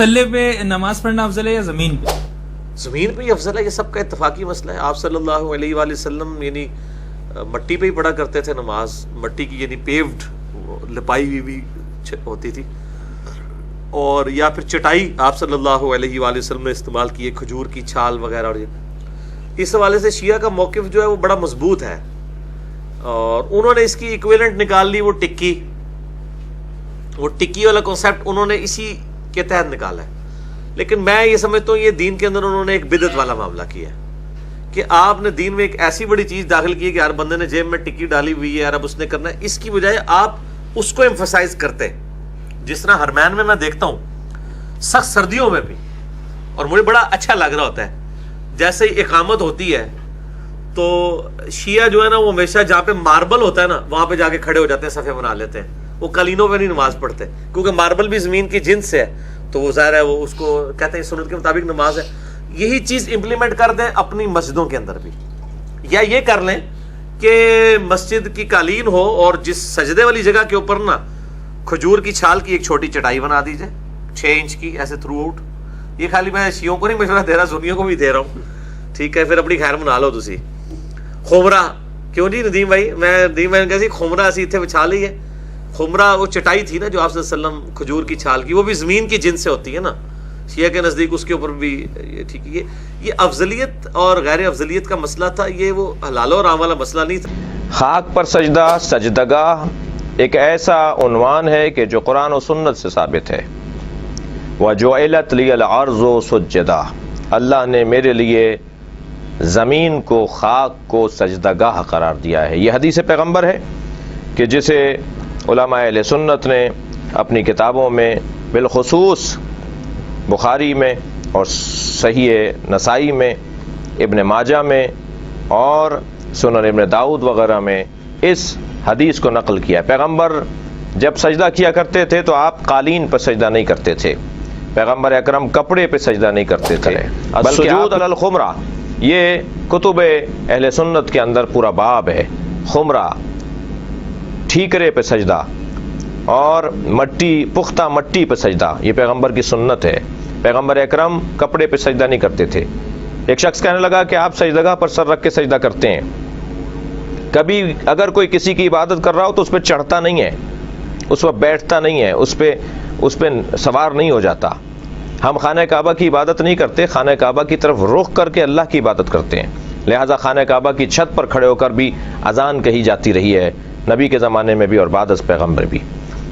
تلے پہ نماز پڑھنا افضل ہے یا زمین پہ؟ زمین پہ ہی افضل ہے، یہ سب کا اتفاقی مسئلہ ہے۔ آپ صلی اللہ علیہ وآلہ وسلم یعنی مٹی پہ ہی پڑھا کرتے تھے نماز، مٹی کی یعنی پیوڈ لپائی ہوئی بھی ہوتی تھی، اور یا پھر چٹائی آپ صلی اللہ علیہ وآلہ وسلم نے استعمال کی ہے، کھجور کی چھال وغیرہ۔ اور اس حوالے سے شیعہ کا موقف جو ہے وہ بڑا مضبوط ہے، اور انہوں نے اس کی ایکویلنٹ نکال لی، وہ ٹکی والا کانسیپٹ انہوں نے اسی کے تحت نکالا ہے۔ لیکن میں یہ سمجھتا ہوں یہ دین کے اندر انہوں نے ایک بدعت والا معاملہ کیا ہے کہ آپ نے دین میں ایک ایسی بڑی چیز داخل کی ہے کہ ہر بندے نے جیب میں ٹکی ڈالی ہوئی ہے، اب اس نے کرنا ہے، اس کی بجائے آپ اس کو ایمفسائز کرتے ہیں۔ جس طرح حرمین میں دیکھتا ہوں سخت سردیوں میں بھی، اور مجھے بڑا اچھا لگ رہا ہوتا ہے، جیسے ہی اقامت ہوتی ہے تو شیعہ جو ہے نا وہ ہمیشہ جہاں پہ ماربل ہوتا ہے نا وہاں پہ جا کے کھڑے ہو جاتے ہیں، صفے بنا لیتے ہیں، وہ قالینوں پہ نہیں نماز پڑھتے، کیونکہ ماربل بھی زمین کی جنس سے ہے، تو وہ ظاہر ہے وہ اس کو کہتے ہیں سنت کے مطابق نماز ہے۔ یہی چیز امپلیمنٹ کر دیں اپنی مسجدوں کے اندر بھی، یا یہ کر لیں کہ مسجد کی قالین ہو اور جس سجدے والی جگہ کے اوپر نا کھجور کی چھال کی ایک چھوٹی چٹائی بنا دی جائے 6 انچ کی، ایسے تھرو آؤٹ۔ یہ خالی میں شیعوں کو نہیں مشورہ دے رہا، سنیوں کو بھی دے رہا ہوں، ٹھیک ہے؟ پھر اپنی خیر منا لو تسی۔ خمرہ کیوں جی ندیم بھائی، ندیم بھائی نے کہا سی خمرہ اسی اتنے بچھا لی ہے۔ خمرہ وہ چٹائی تھی نا جو آپ صلی اللہ علیہ وسلم کھجور کی چھال کی، وہ بھی زمین کی جنس سے ہوتی ہے نا، شیعہ کے نزدیک اس کے اوپر بھی یہ ٹھیک ہے۔ یہ افضلیت اور غیر افضلیت کا مسئلہ تھا، یہ وہ حلال و حرام والا مسئلہ نہیں تھا۔ خاک پر سجدہ، سجدگاہ ایک ایسا عنوان ہے کہ جو قرآن و سنت سے ثابت ہے۔ وَجُعِلَتْ لِيَ الْأَرْضُ سُجَّدًا، اللہ نے میرے لیے زمین کو، خاک کو سجدگاہ قرار دیا ہے۔ یہ حدیث پیغمبر ہے کہ جسے علماء اہل سنت نے اپنی کتابوں میں، بالخصوص بخاری میں اور صحیح نسائی میں، ابن ماجہ میں اور سنن ابن داؤد وغیرہ میں اس حدیث کو نقل کیا۔ پیغمبر جب سجدہ کیا کرتے تھے تو آپ قالین پر سجدہ نہیں کرتے تھے، پیغمبر اکرم کپڑے پہ سجدہ نہیں کرتے تھے، بلکہ سجود علی الخمرہ، یہ کتب اہل سنت کے اندر پورا باب ہے۔ خمرہ، ٹھیکرے پہ سجدہ، اور مٹی، پختہ مٹی پہ سجدہ، یہ پیغمبر کی سنت ہے۔ پیغمبر اکرم کپڑے پہ سجدہ نہیں کرتے تھے۔ ایک شخص کہنے لگا کہ آپ سجدگاہ پر سر رکھ کے سجدہ کرتے ہیں، کبھی اگر کوئی کسی کی عبادت کر رہا ہو تو اس پہ چڑھتا نہیں ہے، اس پہ بیٹھتا نہیں ہے، اس پہ سوار نہیں ہو جاتا۔ ہم خانہ کعبہ کی عبادت نہیں کرتے، خانہ کعبہ کی طرف رخ کر کے اللہ کی عبادت کرتے ہیں، لہٰذا خانہ کعبہ کی چھت پر کھڑے ہو کر بھی اذان کہی جاتی رہی ہے، نبی کے زمانے میں بھی اور بعد از پیغمبر بھی۔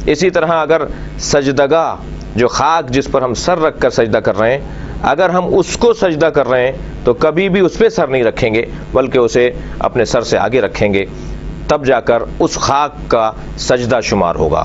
اسی طرح اگر سجدگاہ، جو خاک جس پر ہم سر رکھ کر سجدہ کر رہے ہیں، اگر ہم اس کو سجدہ کر رہے ہیں تو کبھی بھی اس پہ سر نہیں رکھیں گے، بلکہ اسے اپنے سر سے آگے رکھیں گے، تب جا کر اس خاک کا سجدہ شمار ہوگا۔